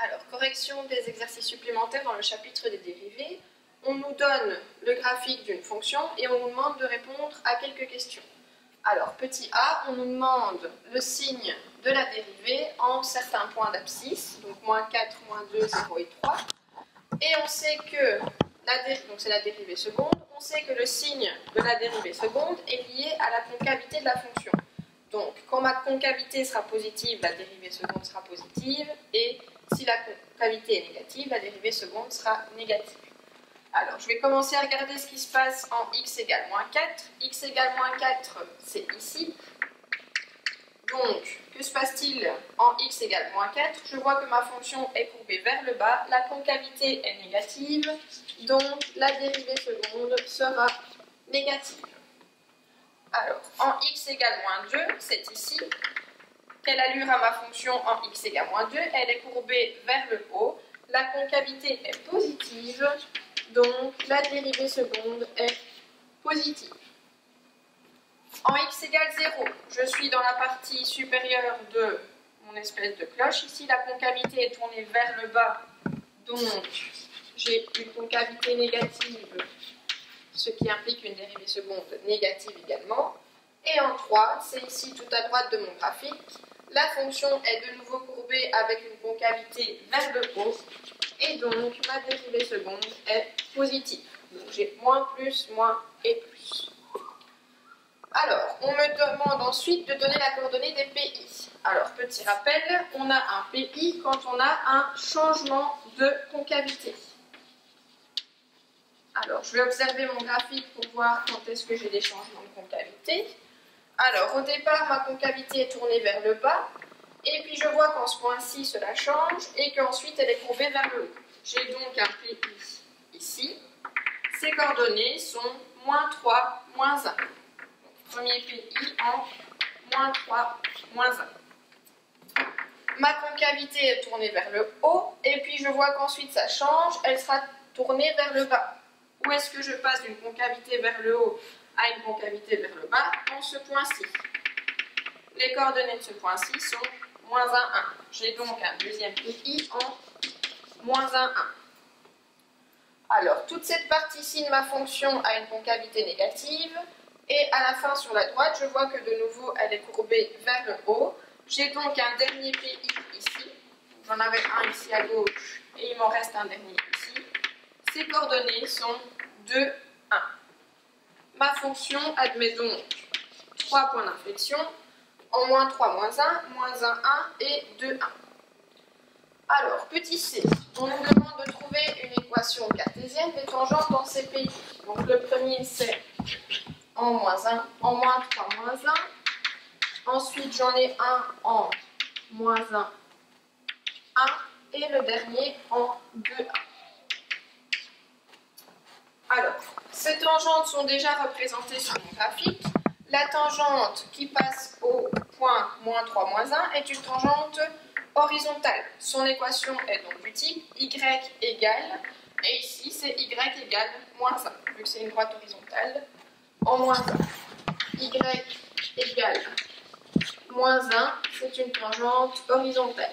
Alors, correction des exercices supplémentaires dans le chapitre des dérivés. On nous donne le graphique d'une fonction et on nous demande de répondre à quelques questions. Alors, petit a, on nous demande le signe de la dérivée en certains points d'abscisse, donc moins 4, moins 2, 0 et 3. Et on sait que, donc c'est la dérivée seconde, on sait que le signe de la dérivée seconde est lié à la concavité de la fonction. Donc, quand ma concavité sera positive, la dérivée seconde sera positive, et si la concavité est négative, la dérivée seconde sera négative. Alors, je vais commencer à regarder ce qui se passe en x égale moins 4. X égale moins 4, c'est ici. Donc, que se passe-t-il en x égale moins 4? Je vois que ma fonction est courbée vers le bas, la concavité est négative, donc la dérivée seconde sera négative. Alors, en x égale moins 2, c'est ici. Quelle allure a ma fonction en x égale moins 2? Elle est courbée vers le haut. La concavité est positive, donc la dérivée seconde est positive. En x égale 0, je suis dans la partie supérieure de mon espèce de cloche. Ici, la concavité est tournée vers le bas, donc j'ai une concavité négative, ce qui implique une dérivée seconde négative également. Et en 3, c'est ici tout à droite de mon graphique, la fonction est de nouveau courbée avec une concavité vers le haut, et donc ma dérivée seconde est positive. Donc j'ai moins, plus, moins et plus. Alors, on me demande ensuite de donner la coordonnée des PI. Alors, petit rappel, on a un PI quand on a un changement de concavité. Alors, je vais observer mon graphique pour voir quand est-ce que j'ai des changements de concavité. Alors, au départ, ma concavité est tournée vers le bas, et puis je vois qu'en ce point-ci, cela change, et qu'ensuite, elle est courbée vers le haut. J'ai donc un PI ici. Ses coordonnées sont moins 3, moins 1. Premier PI en moins 3, moins 1. Ma concavité est tournée vers le haut, et puis je vois qu'ensuite ça change, elle sera tournée vers le bas. Où est-ce que je passe d'une concavité vers le haut à une concavité vers le bas? En ce point-ci. Les coordonnées de ce point-ci sont moins 1, 1. J'ai donc un deuxième PI en moins 1, 1. Alors, toute cette partie-ci de ma fonction a une concavité négative. Et à la fin, sur la droite, je vois que de nouveau, elle est courbée vers le haut. J'ai donc un dernier PI ici. J'en avais un ici à gauche et il m'en reste un dernier ici. Ses coordonnées sont 2, 1. Ma fonction admet donc 3 points d'inflexion en moins 3, moins 1, moins 1, 1 et 2, 1. Alors, petit c, on nous demande de trouver une équation cartésienne des tangentes dans ces pays. Donc le premier c'est en moins 1, en moins 3, moins 1. Ensuite, j'en ai un en moins 1, 1. Et le dernier en 2, 1. Alors, ces tangentes sont déjà représentées sur mon graphique. La tangente qui passe au point moins 3, moins 1 est une tangente horizontale. Son équation est donc du type y égale, et ici c'est y égale moins 1, vu que c'est une droite horizontale, en moins 1. Y égale moins 1, c'est une tangente horizontale.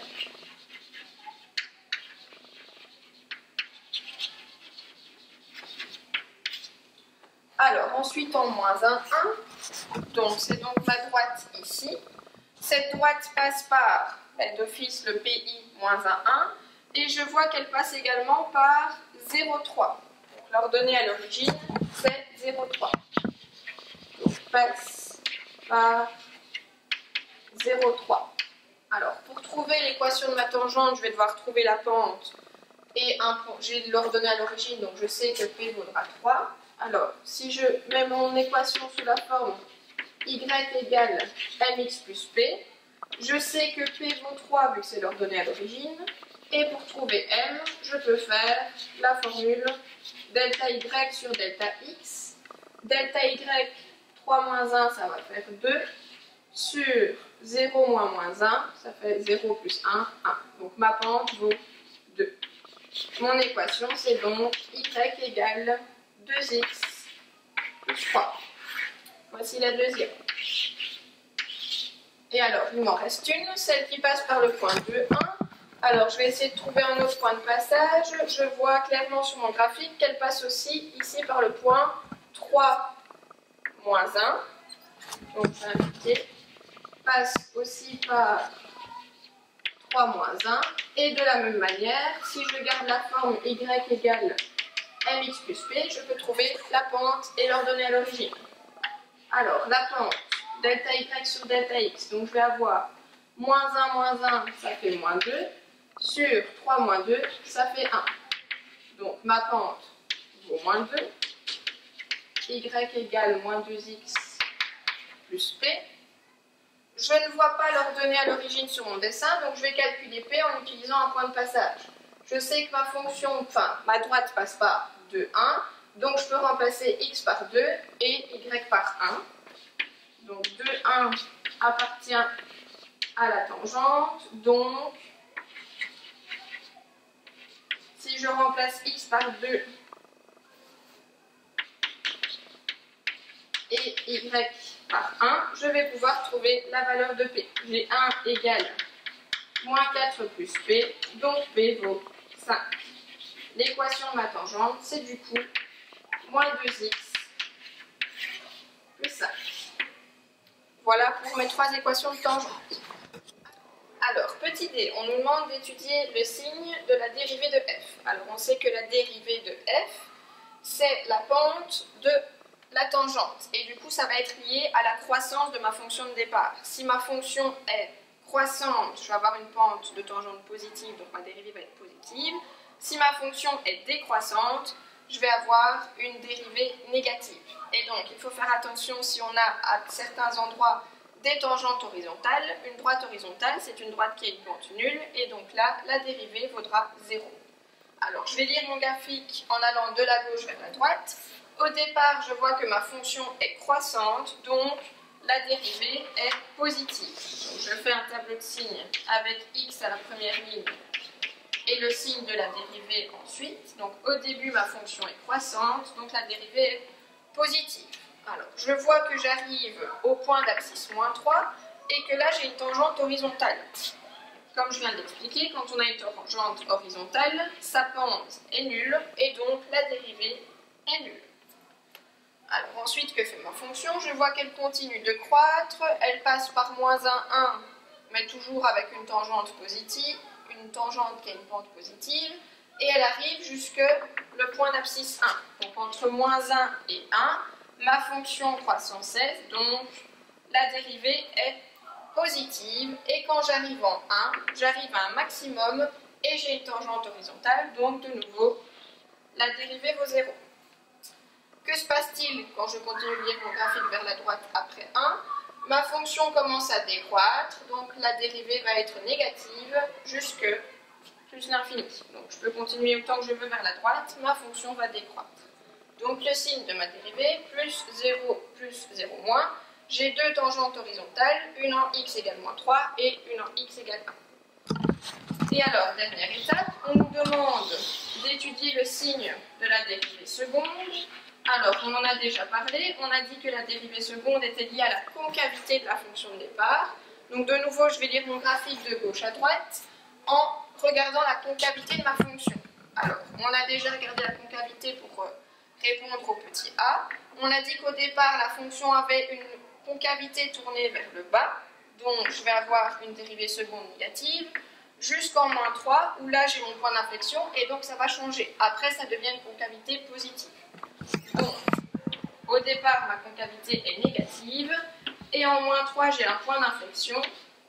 Alors, ensuite en moins 1, 1, donc c'est donc ma droite ici. Cette droite passe par, d'office, le PI moins 1, 1, et je vois qu'elle passe également par 0,3. Donc l'ordonnée à l'origine, c'est 0,3. Donc passe par 0,3. Alors, pour trouver l'équation de ma tangente, je vais devoir trouver la pente, et j'ai l'ordonnée à l'origine, donc je sais que P vaudra 3. Alors, si je mets mon équation sous la forme y égale mx plus p, je sais que p vaut 3 vu que c'est l'ordonnée à l'origine, et pour trouver m, je peux faire la formule delta y sur delta x. Delta y, 3 moins 1, ça va faire 2, sur 0 moins moins 1, ça fait 0 plus 1, 1. Donc ma pente vaut 2. Mon équation, c'est donc y égale 2x plus 3. Voici la deuxième. Et alors, il m'en reste une, celle qui passe par le point 2, 1. Alors, je vais essayer de trouver un autre point de passage. Je vois clairement sur mon graphique qu'elle passe aussi ici par le point 3 moins 1. Donc, je vais indiquer, passe aussi par 3 moins 1. Et de la même manière, si je garde la forme y égale mx plus p, je peux trouver la pente et l'ordonnée à l'origine. Alors, la pente, delta y sur delta x, donc je vais avoir moins 1, ça fait moins 2, sur 3 moins 2, ça fait 1. Donc, ma pente vaut moins 2, y égale moins 2x plus p. Je ne vois pas l'ordonnée à l'origine sur mon dessin, donc je vais calculer p en utilisant un point de passage. Je sais que ma fonction, enfin, ma droite passe par 2, 1, donc je peux remplacer x par 2 et y par 1. Donc 2, 1 appartient à la tangente, donc si je remplace x par 2 et y par 1, je vais pouvoir trouver la valeur de p. J'ai 1 égale moins 4 plus p, donc p vaut 5. L'équation de ma tangente, c'est du coup moins 2x plus 5. Voilà pour mes 3 équations de tangente. Alors, petit d, on nous demande d'étudier le signe de la dérivée de f. Alors, on sait que la dérivée de f, c'est la pente de la tangente. Et du coup, ça va être lié à la croissance de ma fonction de départ. Si ma fonction est croissante, je vais avoir une pente de tangente positive, donc ma dérivée va être positive. Si ma fonction est décroissante, je vais avoir une dérivée négative. Et donc, il faut faire attention si on a à certains endroits des tangentes horizontales. Une droite horizontale, c'est une droite qui a une pente nulle, et donc là, la dérivée vaudra 0. Alors, je vais lire mon graphique en allant de la gauche vers la droite. Au départ, je vois que ma fonction est croissante, donc la dérivée est positive. Donc, je fais un tableau de signes avec x à la première ligne et le signe de la dérivée ensuite. Donc, au début, ma fonction est croissante, donc la dérivée est positive. Alors, je vois que j'arrive au point d'abscisse moins 3 et que là, j'ai une tangente horizontale. Comme je viens de l'expliquer, quand on a une tangente horizontale, sa pente est nulle et donc la dérivée est nulle. Alors ensuite, que fait ma fonction? Je vois qu'elle continue de croître, elle passe par moins 1, 1, mais toujours avec une tangente positive, une tangente qui a une pente positive, et elle arrive jusque le point d'abscisse 1. Donc entre moins 1 et 1, ma fonction croît sans cesse, donc la dérivée est positive, et quand j'arrive en 1, j'arrive à un maximum, et j'ai une tangente horizontale, donc de nouveau, la dérivée vaut 0. Que se passe-t-il quand je continue de lire mon graphique vers la droite après 1? Ma fonction commence à décroître, donc la dérivée va être négative jusque plus l'infini. Donc je peux continuer autant que je veux vers la droite, ma fonction va décroître. Donc le signe de ma dérivée, plus 0 moins, j'ai deux tangentes horizontales, une en x égale moins 3 et une en x égale 1. Et alors, dernière étape, on nous demande d'étudier le signe de la dérivée seconde. Alors, on en a déjà parlé, on a dit que la dérivée seconde était liée à la concavité de la fonction de départ. Donc de nouveau, je vais lire mon graphique de gauche à droite en regardant la concavité de ma fonction. Alors, on a déjà regardé la concavité pour répondre au petit a. On a dit qu'au départ, la fonction avait une concavité tournée vers le bas, donc je vais avoir une dérivée seconde négative, jusqu'en moins 3, où là j'ai mon point d'inflexion, et donc ça va changer. Après, ça devient une concavité positive. Donc, au départ, ma concavité est négative, et en moins 3, j'ai un point d'inflexion,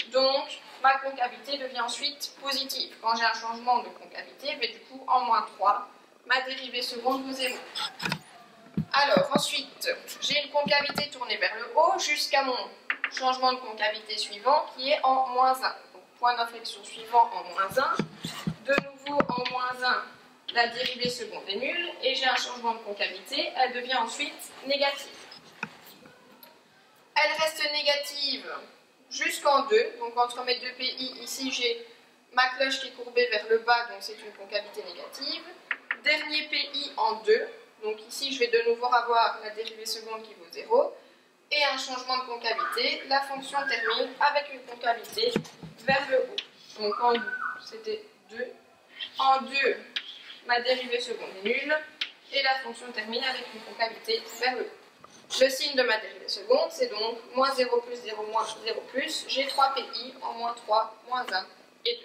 donc ma concavité devient ensuite positive. Quand j'ai un changement de concavité, mais du coup, en moins 3, ma dérivée seconde vaut 0. Alors, ensuite, j'ai une concavité tournée vers le haut jusqu'à mon changement de concavité suivant qui est en moins 1. Donc, point d'inflexion suivant en moins 1. De nouveau, en moins 1, la dérivée seconde est nulle et j'ai un changement de concavité. Elle devient ensuite négative. Elle reste négative jusqu'en 2. Donc, entre mes deux PI, ici, j'ai ma cloche qui est courbée vers le bas, donc c'est une concavité négative. Dernier PI en 2. Donc ici, je vais de nouveau avoir la dérivée seconde qui vaut 0 et un changement de concavité. La fonction termine avec une concavité vers le haut. Donc en c'était 2. En 2, ma dérivée seconde est nulle et la fonction termine avec une concavité vers le haut. Le signe de ma dérivée seconde, c'est donc moins 0 plus 0 moins 0 plus. J'ai 3 pi en moins 3, moins 1 et 2.